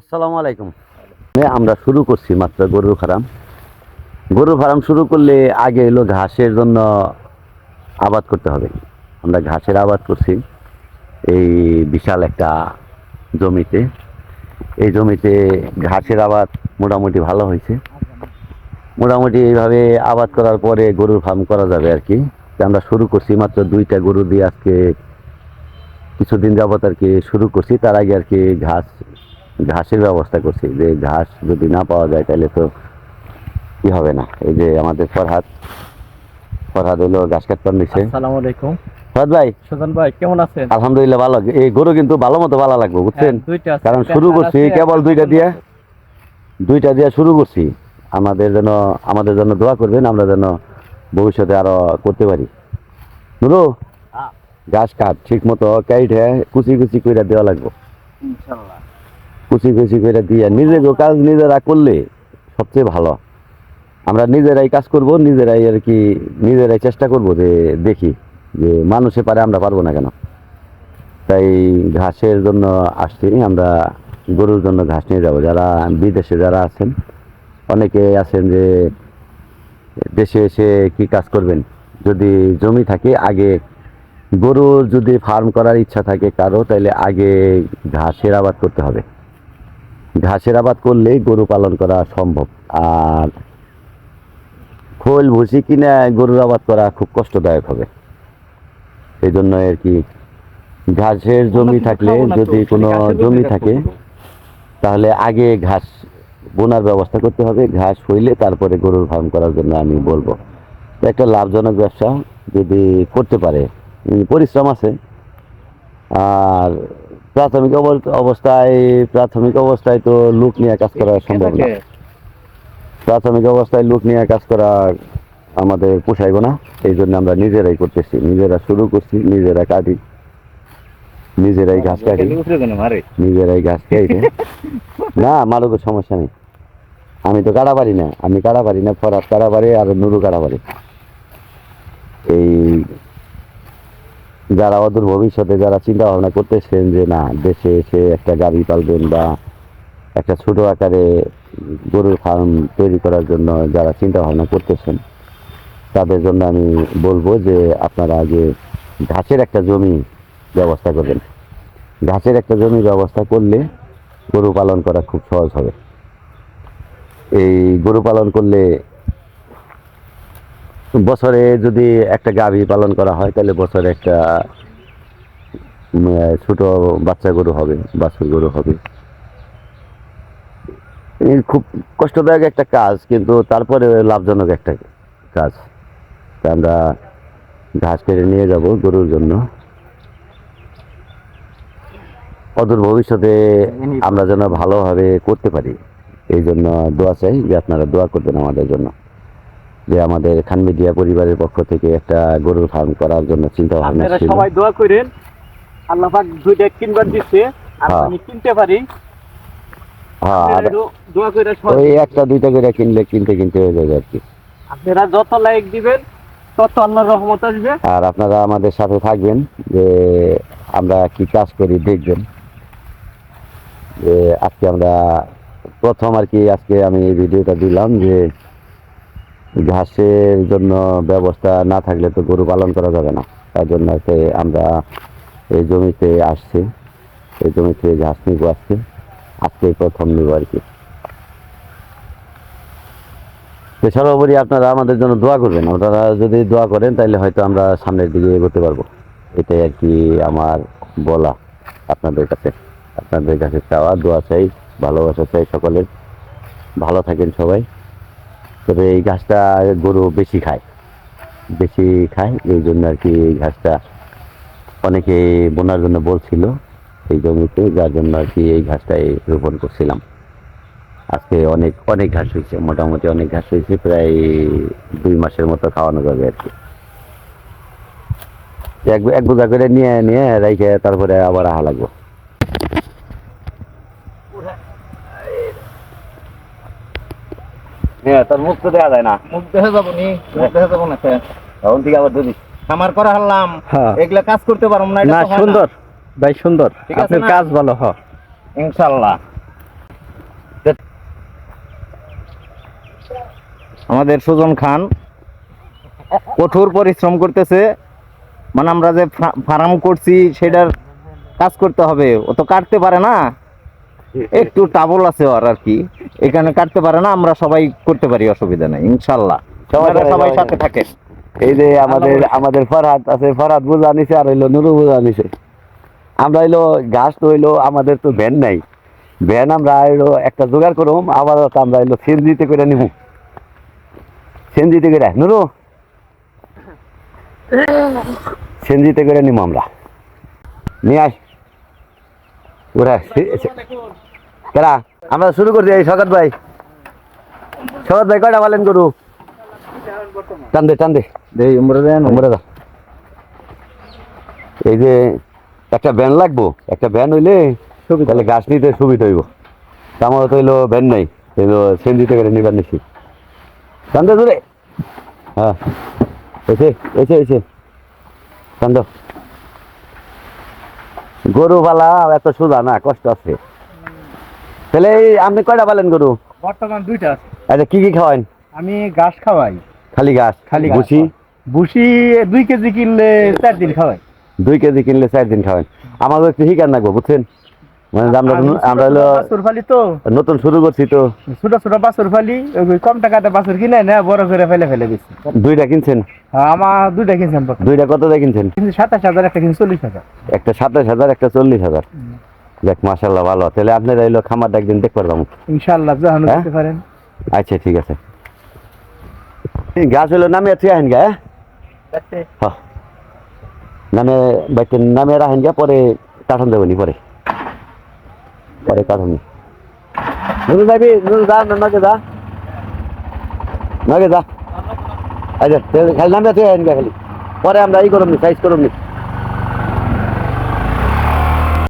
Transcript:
আসসালামু আলাইকুম। আমরা শুরু করছি মাত্র গরুর ফার্ম। গরুর ফার্ম শুরু করলে আগে এলো ঘাসের জন্য আবাদ করতে হবে। আমরা ঘাসের আবাদ করছি এই বিশাল একটা জমিতে। এই জমিতে ঘাসের আবাদ মোটামুটি ভালো হয়েছে। মোটামুটি এইভাবে আবাদ করার পরে গরুর ফার্ম করা যাবে আর কি। আমরা শুরু করছি মাত্র 2টা গরু দিয়ে আজকে কিছুদিন যাবত আর কি শুরু করছি। তার আগে আর কি ঘাসের ব্যবস্থা করছি, যে ঘাস যদি না পাওয়া যায় তাহলে তো কি হবে না। এই যে আমাদের ফরহাদ হলো ঘাস কাটতে নিচ্ছে। আসসালামু আলাইকুম। ফরহাদ ভাই, সুজন ভাই কেমন আছেন? আলহামদুলিল্লাহ ভালো। এই গরু কিন্তু ভালো মতো ভালো লাগবে বুঝছেন, দুইটা আছে, কারণ একটা শুরু হাড় করছি আছে, কেবল একটা দুইটা বকন দিয়ে আছে। শুরু করছি। আমাদের জন্য দোয়া করবেন, আমরা যেন ভবিষ্যতে আরো করতে পারি। নুরু, ঘাস কাট ঠিক মতো কাইটে কুচি কুচি করে দেওয়া লাগবে। ইনশাআল্লাহ কুচি কুচি করে দিয়ে নিজেকে কাজ নিজেরা করলে সবচেয়ে ভালো। আমরা নিজেরাই কাজ করব, নিজেরাই আর কি নিজেরাই চেষ্টা করব যে দেখি যে মানুষে পারে আমরা পারবো না কেন। তাই ঘাসের জন্য আসছি আমরা, গরুর জন্য ঘাস নিয়ে যাব। যারা বিদেশে যারা আছেন, অনেকে আছেন যে দেশে এসে কি কাজ করবেন, যদি জমি থাকে আগে গরুর যদি ফার্ম করার ইচ্ছা থাকে কারো, তাহলে আগে ঘাসের আবাদ করতে হবে। ঘাসের আবাদ করলে গরু পালন করা সম্ভব। আর খোল ভুসি কিনে গরুর আবাদ করা খুব কষ্টদায়ক হবে। এই জন্য আর কি ঘাসের জমি থাকলে, যদি কোনো জমি থাকে তাহলে আগে ঘাস বোনার ব্যবস্থা করতে হবে। ঘাস হইলে তারপরে গরুর ফার্ম করার জন্য আমি বলবো। তো একটা লাভজনক ব্যবসা যদি করতে পারে, পরিশ্রম আছে। আর প্রাথমিক অবস্থায় তো লোক নিয়ে কাজ করা সম্ভব না। প্রাথমিক অবস্থায় লোক নিয়ে কাজ করা আমাদের পোষাইব না। এই জন্য আমরা নিজেরাই করতেছি, নিজেরা শুরু করছি, নিজেরা কাটি, নিজেরাই ঘাস কাটি, নিজেরাই ঘাস কাটি। না, আমারও কোনো সমস্যা নেই। আমি তো কাটা পারি না, ফরহাদ কাটা পারি আর নুরু কাটা পারি। এই যারা অদূর ভবিষ্যতে যারা চিন্তা ভাবনা করতেছেন যে না দেশে এসে একটা গাভী পালবেন বা একটা ছোট আকারে গরুর ফার্ম তৈরি করার জন্য যারা চিন্তা ভাবনা করতেছেন, তাদের জন্য আমি বলবো যে আপনারা আগে ঘাসের একটা জমি ব্যবস্থা করবেন। ঘাসের একটা জমি ব্যবস্থা করলে গরু পালন করা খুব সহজ হবে। এই গরু পালন করলে বছরে যদি একটা গাভী পালন করা হয় তাহলে বছরে একটা ছোট বাচ্চা গরু হবে, বাছুর গরু হবে। এই খুব কষ্টদায়ক একটা কাজ, কিন্তু তারপরে লাভজনক একটা কাজ। তা আমরা ঘাস কেটে নিয়ে যাব গরুর জন্য। অদূর ভবিষ্যতে আমরা যেন ভালোভাবে করতে পারি, এই জন্য দোয়া চাই যে আপনারা দোয়া করবেন আমাদের জন্য, যে আমাদের খান মিডিয়া পরিবারের পক্ষ থেকে একটা গরুর ফার্ম করার জন্য চিন্তা ভাবনা ছিল। সবাই দোয়া করেন, আল্লাহ পাক দুইটা কিনবার দিচ্ছে আর আমি কিনতে পারি। হ্যাঁ, দোয়া করে ওই একটা দুইটা করে কিনতে হয়ে যাবে আর কি। আপনারা যত লাইক দিবেন তত আল্লাহর রহমত আসবে। আর আপনারা আমাদের সাথে থাকবেন, যে আমরা কি কাজ করি দেখবেন। যে আজকে আমরা প্রথম আর কি, আজকে আমি এই ভিডিওটা দিলাম যে ঘাসের জন্য ব্যবস্থা না থাকলে তো গরু পালন করা যাবে না। তার জন্য আমরা এই জমিতে আসছি, এই জমিতে ঘাস নিব আজকে প্রথম নিব আর কি। তো সর্বোপরি আপনারা আমাদের জন্য দোয়া করবেন। আপনারা যদি দোয়া করেন তাহলে হয়তো আমরা সামনের দিকে এগোতে পারবো। এটাই আর কি আমার বলা আপনাদের কাছে চাওয়া। দোয়া চাই, ভালোবাসা চাই সকলের। ভালো থাকেন সবাই। তবে এই ঘাসটা গরু বেশি খায়, এই জন্য আর কি এই ঘাসটা অনেকে বোনার জন্য বলছিল এই জমিতে, যার জন্য আর কি এই ঘাসটাই রোপণ করছিলাম। আজকে অনেক অনেক ঘাস হয়েছে, মোটামুটি অনেক ঘাস হয়েছে, প্রায় 2 মাসের মতো খাওয়ানো যাবে আর কি। এক বোঝা করে নিয়ে রেখে তারপরে আবার আহা লাগবো। তোর মুখ তো দেখা যায় না। মুখ দেখা যাবো নি, মুখ দেখা যাবো না। তখন থেকে আবার দুদিন আমার করা হারলাম, এগুলা কাজ করতে পারবো না। না, সুন্দর ভাই, সুন্দর। আপনার কাজ ভালো। ইনশাআল্লাহ। আমাদের সুজন খান কঠোর পরিশ্রম করতেছে, মানে আমরা যে ফার্ম করছি সেটার কাজ করতে হবে, ও তো কাটতে পারে না, একটু টাবল আছে ওর আর কি, এখানে কাটতে পারে না, আমরা সবাই করতে পারি, অসুবিধা নেই ইনশাল্লাহ। সবাই সাথে থাকে। এই যে আমাদের ফরহাদ আছে, ফরহাদ বোঝা নিছে, আর হইলো নুরু বোঝা নিছে। আমরা হইলো ঘাস তো হইলো, আমাদের তো ভ্যান নাই, ভ্যান আমরা হইলো একটা জোগাড় করুম, আবার আমরা হইলো সিএনজিতে করে নিব, সিএনজিতে করে নুরু, সিএনজিতে করে নিব আমরা, নিয়ে আস ওরা কেরা। আমরা শুরু করছি এই শকাত ভাই, শকাত ভাই কয়টা বলেন গরু? টান দে টান দে, এই উমরে দেন, আমরা যা। এই যে একটা ভ্যান লাগবো, একটা ভ্যান হইলে তাহলে গাছ নিতে সুবিধা হইব। আমার তো হইলো ভ্যান নাই, হইলো সেনজিতে করে নিবার নিছি। টান দে ধরে, হ্যাঁ এসে এসে এসে টান দাও। গরু পালা এত সোজা না, কষ্ট আছে। তাহলে এই আপনি কয়টা পালেন গরু? বর্তমান 2টা আছে। আচ্ছা কি কি খাওয়ান? আমি ঘাস খাওয়াই, খালি ঘাস? খালি ঘাস। ভুসি? ভুসি 2 কেজি কিনলে 4 দিন খাওয়াই। 2 কেজি কিনলে 4 দিন খাওয়ান। আমাদের একটু শিকার লাগবো বুঝছেন, মানে আমরা হলো বাছুর ফালি তো, নতুন শুরু করছি তো। ছোট ছোট বাছুর ফালি, ওই কম টাকাতে বাছুর কিনে না, বড় করে ফেলে ফেলে বেশি। 2টা কিনছেন? হ্যাঁ, আমার 2টা কিনছেন। 2টা কত দিয়ে কিনছেন? কিন্তু 27,000, একটা কিনছে 40,000। একটা 27,000, একটা 40,000। দেখ মাশাল্লাহ ভালো। তাহলে আপনারা এলো খামারটা একদিন দেখতে পারলাম। ইনশাআল্লাহ যখন হ্যাঁ? দিতে পারেন। আচ্ছা ঠিক আছে। গাছ হলো নামে আছে আহেন গা, হ্যাঁ নামে বাইতে নামে রাহেন গা, পরে কাঠন দেবনি, পরে পরে কাঠন নুরু যাবি, নুরু যা, নগে যা, নগে যা। আচ্ছা খালি নামে আছে আহেন গা, খালি পরে আমরা ই করুন, সাইজ করুন।